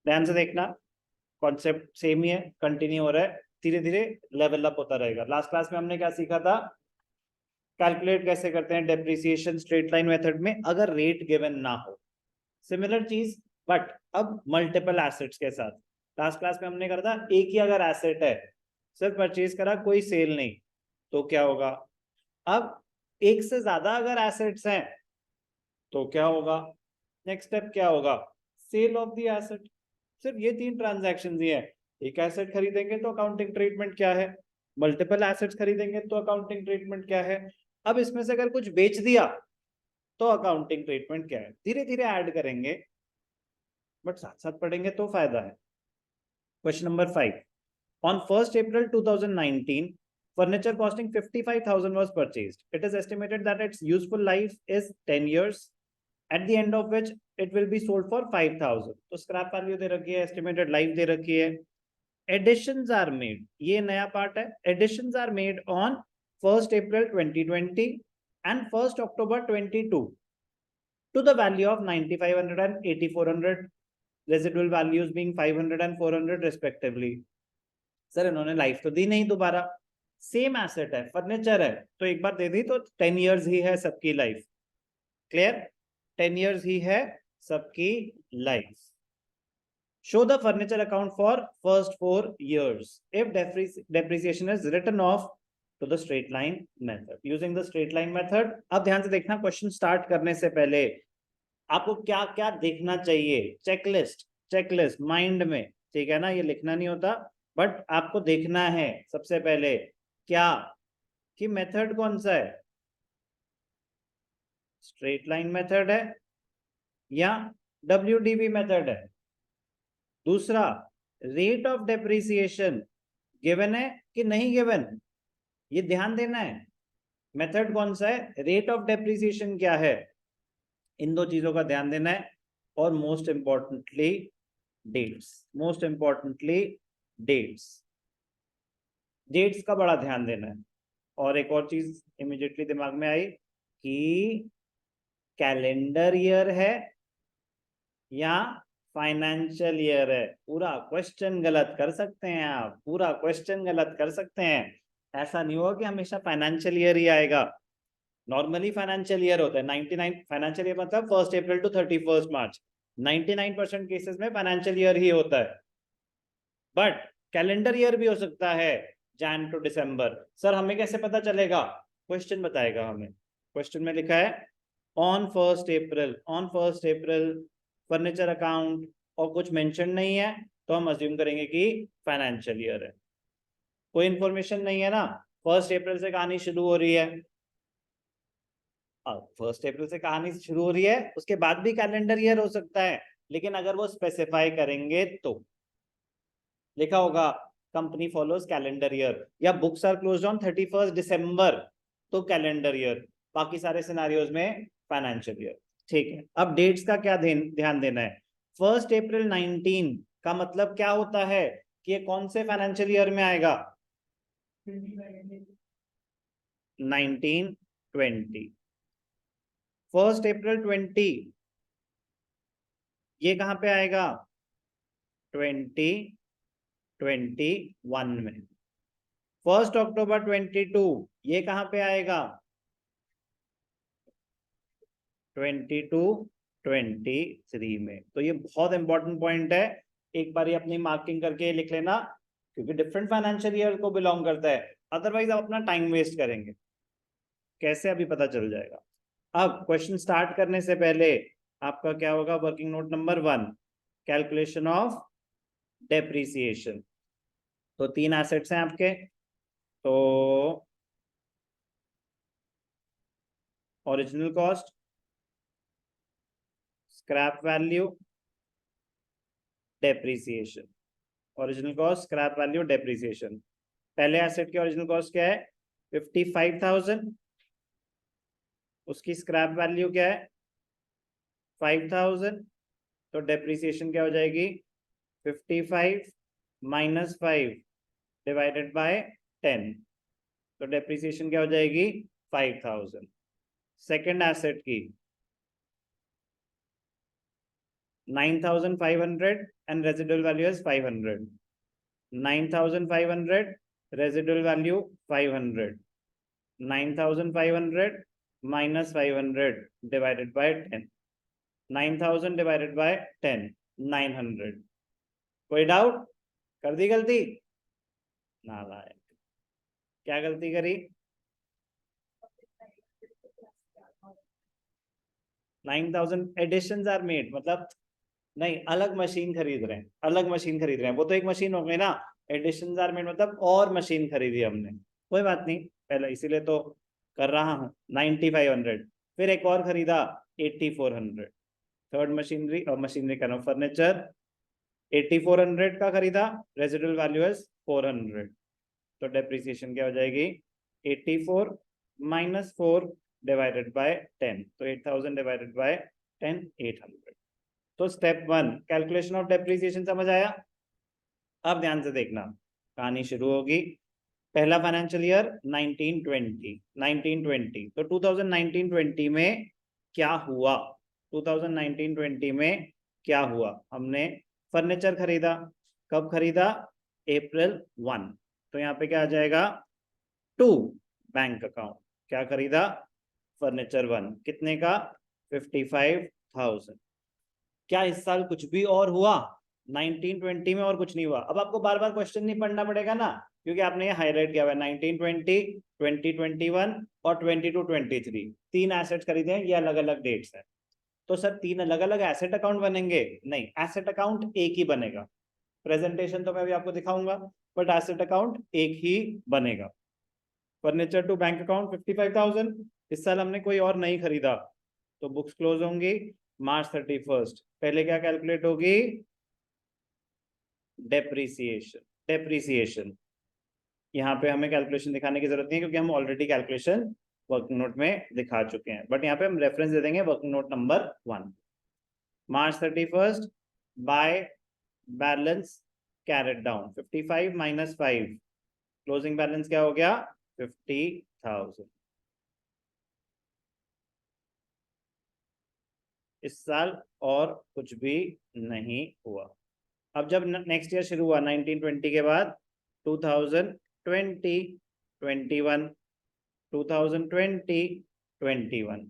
ध्यान से देखना, कॉन्सेप्ट सेम ही है, कंटिन्यू हो रहा है, धीरे धीरे लेवल अप होता रहेगा। लास्ट क्लास में हमने क्या सीखा था, कैलकुलेट कैसे करते हैं डेप्रिसिएशन स्ट्रेट लाइन मेथड में अगर रेट गिवन ना हो। सिमिलर चीज बट अब मल्टीपल एसेट्स के साथ। लास्ट क्लास में हमने करा था एक ही अगर एसेट है, सिर्फ परचेज करा, कोई सेल नहीं, तो क्या होगा। अब एक से ज्यादा अगर एसेट्स हैं तो क्या होगा, नेक्स्ट स्टेप क्या होगा, सेल ऑफ द एसेट। सिर्फ ये 3 ट्रांजैक्शन ही है। एक एसेट खरीदेंगे तो अकाउंटिंग ट्रीटमेंट क्या है, मल्टीपल एसेट्स खरीदेंगे तो अकाउंटिंग ट्रीटमेंट क्या है। अब इसमें से अगर कुछ बेच दिया तो अकाउंटिंग ट्रीटमेंट क्या है, धीरे धीरे ऐड करेंगे, बट साथ साथ पढ़ेंगे तो फायदा है। Question number 5, on 1st April 2019 furniture costing 55,000 was purchased. It is estimated that its useful life is 10 years, at the end of which it will be sold for 5,000. तो स्क्रैप वैल्यू दे रखी है, estimated life दे रखी है। Additions are made, ये नया part है, additions are made on 1st April 2020 and 1st October 22 to the value of 9,500 and 8,400, residual values being 500 and 400 respectively. Sir इन्होंने life तो दी नहीं दोबारा, सेम एसेट है, फर्नीचर है, तो एक बार दे दी तो 10 इयर्स ही है सबकी लाइफ। क्लियर, 10 इयर्स ही है सबकी life. Show the furniture account for first 4 years if depreciation is written off to the straight line method using the straight line method। अब ध्यान से देखना, क्वेश्चन स्टार्ट करने से पहले आपको क्या क्या देखना चाहिए, चेकलिस्ट, चेकलिस्ट माइंड में, ठीक है ना, ये लिखना नहीं होता बट आपको देखना है सबसे पहले क्या, कि मेथड कौन सा है, स्ट्रेट लाइन मेथड है या WDV मेथड है। दूसरा, रेट ऑफ डेप्रिसिएशन गिवन है कि नहीं गिवन, ये ध्यान देना है। मेथड कौन सा है, रेट ऑफ डेप्रिसिएशन क्या है, इन दो चीजों का ध्यान देना है। और most importantly dates, most importantly dates, dates का बड़ा ध्यान देना है। और एक और चीज इमीडिएटली दिमाग में आई कि कैलेंडर ईयर है या फाइनेंशियल ईयर है। पूरा क्वेश्चन गलत कर सकते हैं आप, पूरा क्वेश्चन गलत कर सकते हैं। ऐसा नहीं होगा कि हमेशा फाइनेंशियल ईयर ही आएगा। नॉर्मली फाइनेंशियल ईयर होता है 99, फाइनेंशियल ईयर मतलब 1st April to 31st March, 99% cases में फाइनेंशियल ईयर ही होता है। बट कैलेंडर ईयर भी हो सकता है, जैन टू दिसंबर। सर हमें कैसे पता चलेगा, क्वेश्चन बताएगा हमें। क्वेश्चन में लिखा है on 1st April, on 1st April furniture account, और कुछ मेंशन नहीं है तो हम अज्यूम करेंगे कि फाइनेंशियल ईयर है। कोई इंफॉर्मेशन नहीं है ना, 1st April से कहानी शुरू हो रही है, 1st April से कहानी शुरू हो रही है, उसके बाद भी कैलेंडर ईयर हो सकता है, लेकिन अगर वो स्पेसिफाई करेंगे तो लिखा होगा कंपनी फॉलोज कैलेंडर ईयर, या books are closed on 31st December तो कैलेंडर ईयर, बाकी सारे सिनारियोज में फाइनेंशियल ईयर। ठीक है, अब डेट्स का क्या ध्यान देना है। 1st April 19 का मतलब क्या होता है कि ये कौन से फाइनेंशियल ईयर में आएगा, 1920। 1st April 20 ये कहां पे आएगा, 2021 में। 1st October 22 ये कहां पे आएगा, 22-23 में। तो ये बहुत इंपॉर्टेंट पॉइंट है, एक बार ये अपनी मार्किंग करके लिख लेना, क्योंकि डिफरेंट फाइनेंशियल ईयर को बिलोंग करता है, अदरवाइज आप अपना टाइम वेस्ट करेंगे। कैसे, अभी पता चल जाएगा। अब क्वेश्चन स्टार्ट करने से पहले आपका क्या होगा, working note number 1, calculation of depreciation. तो 3 एसेट्स हैं आपके, तो original cost, scrap value, depreciation. Original cost, scrap value, depreciation. पहले एसेट की ओरिजिनल कॉस्ट क्या है, 55,000, उसकी स्क्रैप वैल्यू क्या है, 5,000, तो डेप्रिसिएशन क्या हो जाएगी, 55 माइनस 5 डिवाइडेड बाय 10, तो डेप्रिसिएशन क्या हो जाएगी, 5,000। सेकेंड एसेट की 9,500 and residual value is 500. 9,500 residual value 500. 9,500 minus 500 divided by 10. 9,000 divided by 10, 900. कोई डाउट? कर दी गलती? नालायक, क्या गलती करी? 9,000 एडिशंस आर मेड, मतलब नहीं, अलग मशीन खरीद रहे हैं, अलग मशीन खरीद रहे हैं, वो तो एक मशीन हो गई ना। एडिशंस आर मेड मतलब और मशीन खरीदी हमने, कोई बात नहीं, पहले इसीलिए तो कर रहा हूँ। 9,500, फिर एक और खरीदा 8,400, थर्ड मशीनरी, और मशीनरी का नाम फर्नीचर 8,400 का खरीदा, रेजिडुअल वैल्यू इज 400, तो डेप्रिसिएशन क्या हो जाएगी? 84 माइनस 4 डिवाइडेड बाय 10, तो 8,000 डिवाइडेड बाय 10, 800। तो स्टेप 1 कैलकुलेशन ऑफ डेप्रिसिएशन समझ आया। अब ध्यान से देखना, कहानी शुरू होगी। पहला फाइनेंशियल ईयर 1920, तो 2019-20 में क्या हुआ? 2019-20 में क्या हुआ? हमने फर्नीचर खरीदा, कब खरीदा? अप्रैल 1, तो यहाँ पे क्या आ जाएगा? 2 बैंक अकाउंट, क्या खरीदा? फर्नीचर 1, कितने का? 55,000। क्या इस साल कुछ भी और हुआ? 1920 में और कुछ नहीं हुआ। अब आपको बार बार क्वेश्चन नहीं पढ़ना पड़ेगा ना, क्योंकि आपने ये हाईलाइट किया हुआ है 1920, 2021 और 22-23, 3 एसेट्स खरीदे हैं, ये अलग अलग डेट्स हैं। तो सर 3 अलग अलग एसेट अकाउंट बनेंगे? नहीं, एसेट अकाउंट एक ही बनेगा। प्रेजेंटेशन तो मैं अभी आपको दिखाऊंगा, बट एसेट अकाउंट एक ही बनेगा। फर्नीचर टू बैंक अकाउंट 55,000, इस साल हमने कोई और नहीं खरीदा, तो बुक्स क्लोज होंगी March 31। पहले क्या कैलकुलेट होगी? डेप्रीसिएशन। यहाँ पे हमें कैलकुलेशन दिखाने की जरूरत नहीं है, क्योंकि हम ऑलरेडी कैलकुलेशन वर्किंग नोट में दिखा चुके हैं, बट यहाँ पे हम रेफरेंस दे देंगे working note number 1। March 31 by balance carried down 55 minus 5, closing balance क्या हो गया? 50,000। इस साल और कुछ भी नहीं हुआ। अब जब नेक्स्ट ईयर शुरू हुआ 1920 के बाद 2020, 21, 2020, 21,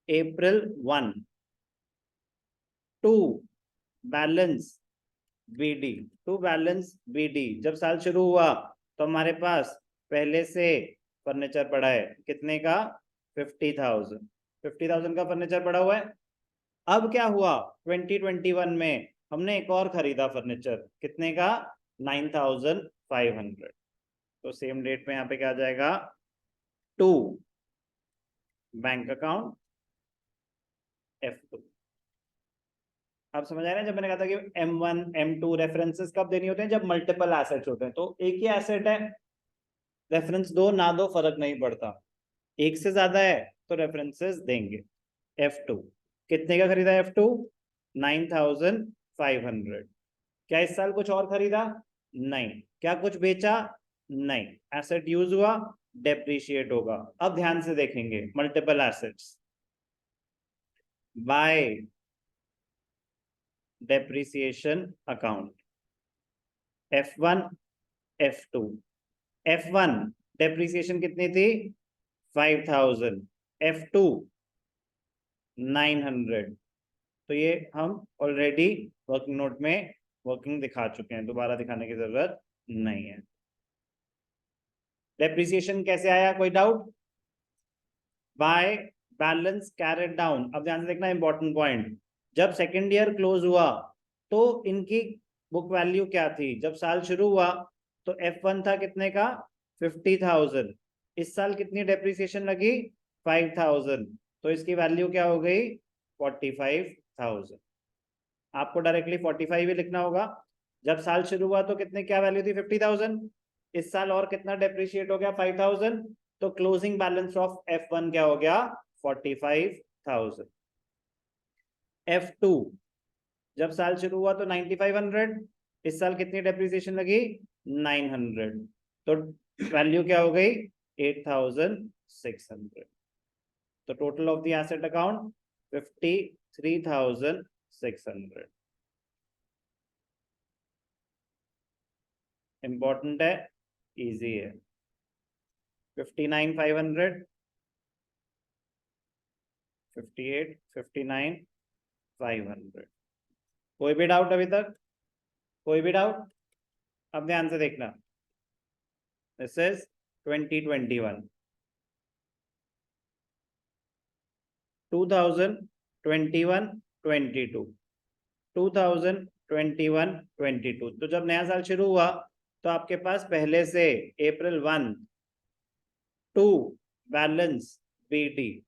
अप्रैल 1, 2 बैलेंस बीडी, 2 बैलेंस बीडी। जब साल शुरू हुआ तो हमारे पास पहले से फर्नीचर पड़ा है, कितने का? 50,000, 50,000 का फर्नीचर पड़ा हुआ है। अब क्या हुआ? 2021 में हमने एक और खरीदा फर्नीचर, कितने का? 9,500, तो सेम डेट पे यहाँ पे क्या आ जाएगा? 2 बैंक अकाउंट F2। आप समझ आए ना, जब मैंने कहा था कि M1 M2 रेफरेंसेस कब देनी होते हैं? जब मल्टीपल एसेट्स होते हैं, तो एक ही एसेट है, रेफरेंस दो ना दो फर्क नहीं पड़ता, एक से ज्यादा है तो रेफरेंसेस देंगे। F2 कितने का खरीदा? F2 9,500। क्या इस साल कुछ और खरीदा? नहीं। क्या कुछ बेचा? नहीं। एसेट यूज हुआ, डेप्रिशिएट होगा। अब ध्यान से देखेंगे multiple assets bye depreciation account F1 F2। F1 depreciation कितनी थी? 5,000, F2 900, तो ये हम ऑलरेडी वर्किंग नोट में वर्किंग दिखा चुके हैं, दोबारा दिखाने की जरूरत नहीं है। डेप्रिसिएशन कैसे आया? कोई doubt? By balance carried down. अब ध्यान से देखना, इंपॉर्टेंट पॉइंट, जब सेकेंड ईयर क्लोज हुआ तो इनकी बुक वैल्यू क्या थी? जब साल शुरू हुआ तो F1 था कितने का? 50,000। इस साल कितनी डेप्रिसिएशन लगी? 5,000, तो इसकी वैल्यू क्या हो गई? 45,000। आपको डायरेक्टली 45 ही लिखना होगा। जब साल शुरू हुआ तो कितने, क्या वैल्यू थी? 50,000। इस साल और कितना डेप्रिशिएट हो गया? 5,000, तो क्लोजिंग बैलेंस ऑफ F1 क्या हो गया? 45,000। F2 जब साल शुरू हुआ तो 9,500, इस साल कितनी डेप्रिसिएशन लगी? 900, तो वैल्यू क्या हो गई? 8,600। तो total of the asset account 53,600 important है, इजी है। 59,500, 58, 59,500। कोई भी डाउट अभी तक? कोई भी डाउट? अब ध्यान से देखना, दिस इज 2021, 2021, 22, 2021, 22। तो जब नया साल शुरू हुआ तो आपके पास पहले से अप्रैल 1 2 balance BD,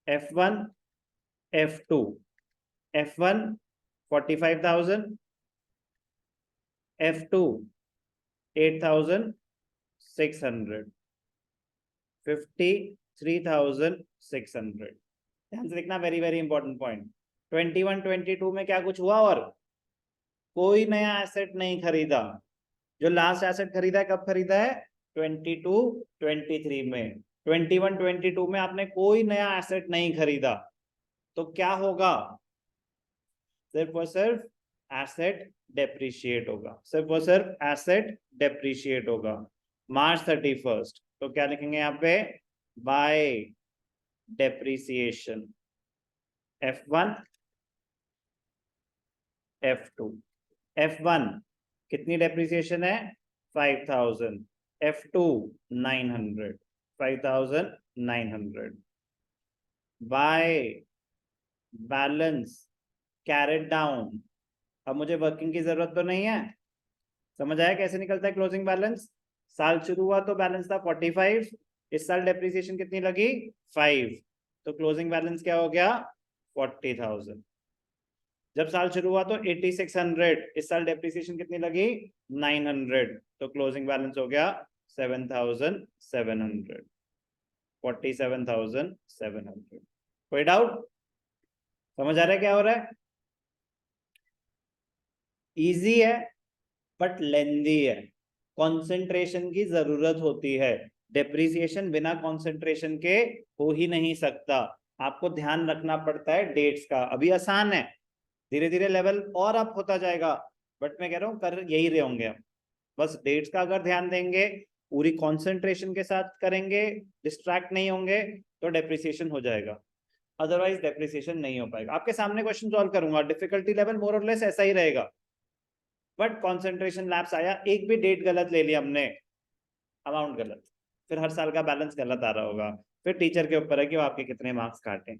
F1, F2, F1 45,000, F2 8,600, 53,600। ध्यान से देखना, वेरी वेरी इंपॉर्टेंट पॉइंट। 21, 22 में क्या कुछ हुआ? और कोई नया एसेट नहीं खरीदा। जो लास्ट एसेट खरीदा है, कब खरीदा है? 22, 23 में। 21, 22 में आपने कोई नया एसेट नहीं खरीदा, तो क्या होगा? सिर्फ और सिर्फ एसेट डेप्रिशिएट होगा, सिर्फ और सिर्फ एसेट डेप्रिशिएट होगा। मार्च 31, तो क्या लिखेंगे यहाँ पे? Bye depreciation, F1, F2। F1 कितनी डेप्रिसिएशन है? 5,000, F2 900, 5,900 by balance carried down. अब मुझे वर्किंग की जरूरत तो नहीं है, समझ आया कैसे निकलता है क्लोजिंग बैलेंस? साल शुरू हुआ तो बैलेंस था 45, इस साल डेप्रिसिएशन कितनी लगी? 5, तो क्लोजिंग बैलेंस क्या हो गया? 40,000। जब साल शुरू हुआ तो 8,600, इस साल डेप्रिसिएशन कितनी लगी? 900, तो क्लोजिंग बैलेंस हो गया 7,700, 47,700। कोई डाउट? समझ आ रहा है क्या हो रहा है? इजी है बट लेंदी है, कंसंट्रेशन की जरूरत होती है। डेप्रिसिएशन बिना कंसंट्रेशन के हो ही नहीं सकता, आपको ध्यान रखना पड़ता है डेट्स का। अभी आसान है, धीरे धीरे लेवल और अप होता जाएगा, बट मैं कह रहा हूं कर यही रहे होंगे हम। बस डेट्स का अगर ध्यान देंगे, पूरी कंसंट्रेशन के साथ करेंगे, डिस्ट्रैक्ट नहीं होंगे, तो डेप्रिसिएशन हो जाएगा। अदरवाइज डेप्रिसिएशन नहीं हो पाएगा। आपके सामने क्वेश्चन सॉल्व करूंगा, डिफिकल्टी लेवल मोर और लेस ऐसा ही रहेगा, बट कंसंट्रेशन लैप्स आया, एक भी डेट गलत ले लिया हमने, अमाउंट गलत, फिर हर साल का बैलेंस गलत आ रहा होगा, फिर टीचर के ऊपर है कि वो आपके कितने मार्क्स काटें।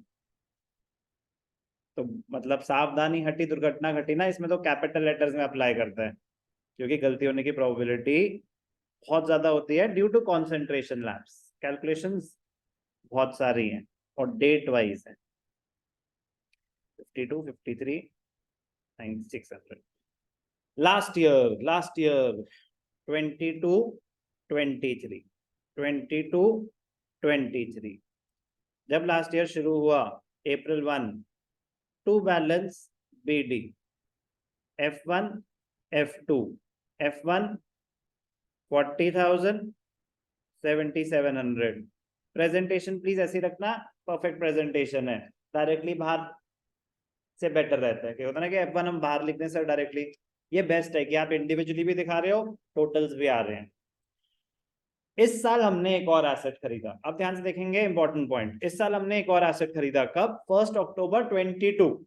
तो मतलब सावधानी हटी दुर्घटना घटी ना, इसमें तो कैपिटल लेटर्स में अप्लाई करता है, क्योंकि गलती होने की प्रोबेबिलिटी बहुत ज्यादा होती है due to concentration lapse. Calculations बहुत सारी हैं और डेट वाइज है। 52, 53, 600। Last year 22, 23, 22, 23। जब लास्ट ईयर शुरू हुआ अप्रैल 1 2 balance BD, F1, F2, F1 40,000, 7,700। Presentation please ऐसी रखना, परफेक्ट प्रेजेंटेशन है, डायरेक्टली बाहर से बेटर रहता है कि होता है ना कि F1 हम बाहर लिखने से डायरेक्टली, ये बेस्ट है कि आप इंडिविजुअली भी दिखा रहे हो, टोटल्स भी आ रहे हैं। इस साल हमने एक और एसेट खरीदा, अब ध्यान से देखेंगे इंपॉर्टेंट पॉइंट। इस साल हमने एक और एसेट खरीदा, कब? 1 अक्टूबर 22।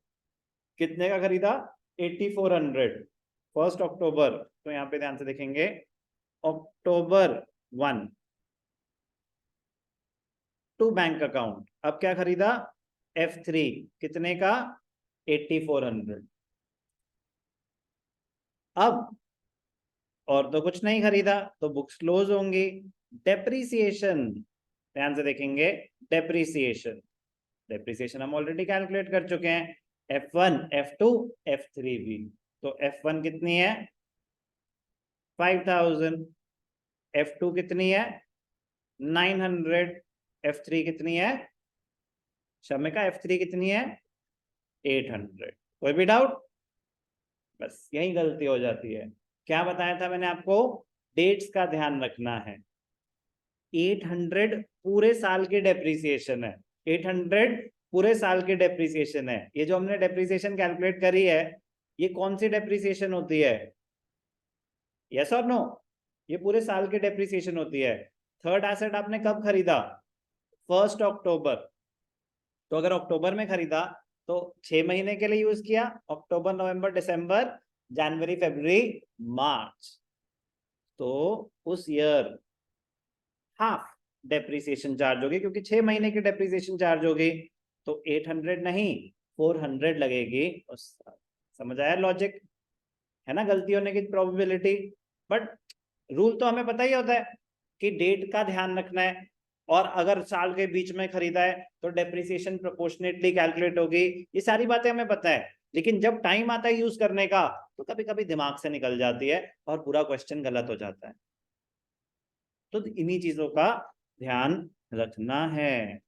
कितने का खरीदा? 8,400, 1 अक्टूबर। तो यहाँ पे ध्यान से देखेंगे, अक्टूबर 1 टू बैंक अकाउंट। अब क्या खरीदा? F3, कितने का? 8,400। अब और तो कुछ नहीं खरीदा, तो बुक्स क्लोज होंगी। डेप्रिसिएशन, ध्यान से देखेंगे, डेप्रिसिएशन हम ऑलरेडी कैलकुलेट कर चुके हैं, F1, F2, F3 भी। तो F1 कितनी है? 5,000, F2 कितनी है? 900, F3 कितनी है? शमिका F3 कितनी है? 800। कोई भी डाउट? बस यही गलती हो जाती है। क्या बताया था मैंने आपको? डेट्स का ध्यान रखना है। 800 पूरे साल की डेप्रिसिएशन है, 800 पूरे साल की डेप्रिसिएशन है। ये जो हमने डेप्रिसिएशन कैलकुलेट करी है, ये कौन सी डेप्रिसिएशन होती है? यस और नो? ये पूरे साल की डेप्रिसिएशन होती है। थर्ड एसेट आपने कब खरीदा? 1 अक्टूबर। तो अगर अक्टूबर में खरीदा तो 6 महीने के लिए यूज किया, अक्टूबर नवंबर दिसंबर जनवरी फरवरी मार्च, तो उस ईयर हाफ डेप्रिसिएशन चार्ज होगी, क्योंकि 6 महीने की डेप्रिसिएशन चार्ज होगी, तो 800 नहीं 400 लगेगी उस साल। समझ आया लॉजिक? है ना गलती होने की प्रोबेबिलिटी। बट रूल तो हमें पता ही होता है कि डेट का ध्यान रखना है, और अगर साल के बीच में खरीदा है तो डेप्रिसिएशन प्रोपोर्शनेटली कैलकुलेट होगी। ये सारी बातें हमें पता है, लेकिन जब टाइम आता है यूज करने का तो कभी कभी दिमाग से निकल जाती है और पूरा क्वेश्चन गलत हो जाता है। तो इन्हीं चीजों का ध्यान रखना है।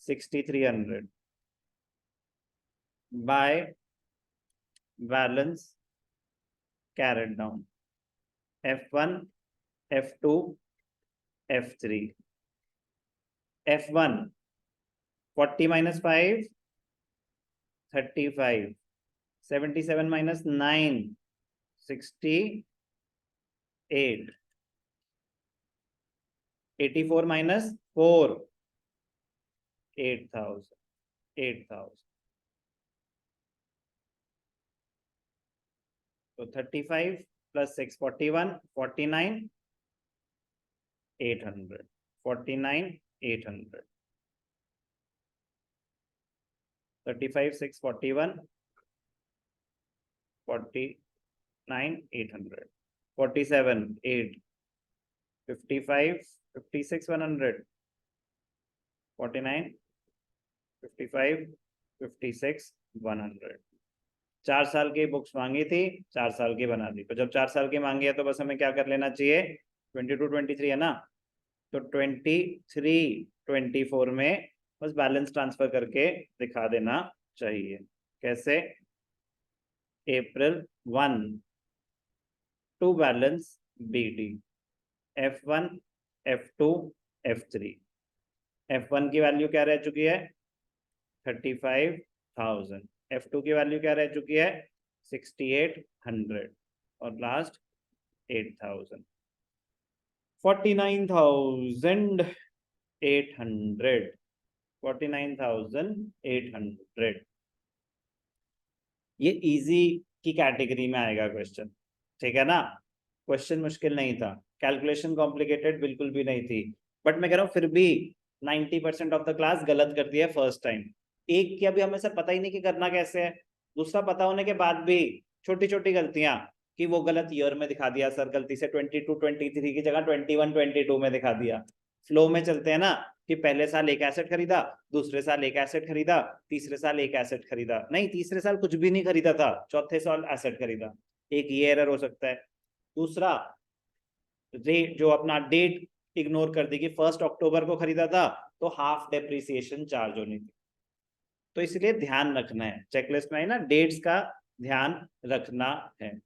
6300 by balance carried down F1 F2 F3। F1 40 minus 5 35, 77 minus 9 68, 84 minus 4 8000। तो 35 plus 6 41 49 800 49 800। 35 6 41 49 800 47 8 55 56 100 49 55 56 100। 4 साल की बुक्स मांगी थी, 4 साल की बना दी। तो जब 4 साल की मांगी है तो बस हमें क्या कर लेना चाहिए? 22 23 है ना, तो 23 24 में बस बैलेंस ट्रांसफर करके दिखा देना चाहिए। कैसे? April 1 to balance BD F1 F2 F3। F1 की वैल्यू क्या रह चुकी है? 35,000। F2 की वैल्यू क्या रह चुकी है? 6800। और लास्ट 8000। 49,800। 49,800। ये इजी की कैटेगरी में आएगा क्वेश्चन, ठीक है ना? क्वेश्चन मुश्किल नहीं था, कैलकुलेशन कॉम्प्लिकेटेड बिल्कुल भी नहीं थी, बट मैं कह रहा हूँ फिर भी 90% ऑफ द क्लास गलत कर दिया फर्स्ट टाइम। एक की अभी हमें सर पता ही नहीं कि करना कैसे है, दूसरा पता होने के बाद भी छोटी छोटी गलतियां, कि वो गलत ईयर में दिखा दिया सर, गलती से 22 23 की जगह 21 22 में दिखा दिया। फ्लो में चलते हैं ना, कि पहले साल एक एसेट खरीदा, दूसरे साल एक एसेट खरीदा, तीसरे साल एक एसेट खरीदा, नहीं तीसरे साल कुछ भी नहीं खरीदा था, चौथे साल एसेट खरीदा। एक ये एरर हो सकता है। दूसरा, रेट जो अपना डेट इग्नोर कर दी कि 1 अक्टूबर को खरीदा था तो हाफ डेप्रिसिएशन चार्ज होनी थी। तो इसलिए ध्यान रखना है, चेकलिस्ट में है ना, डेट्स का ध्यान रखना है।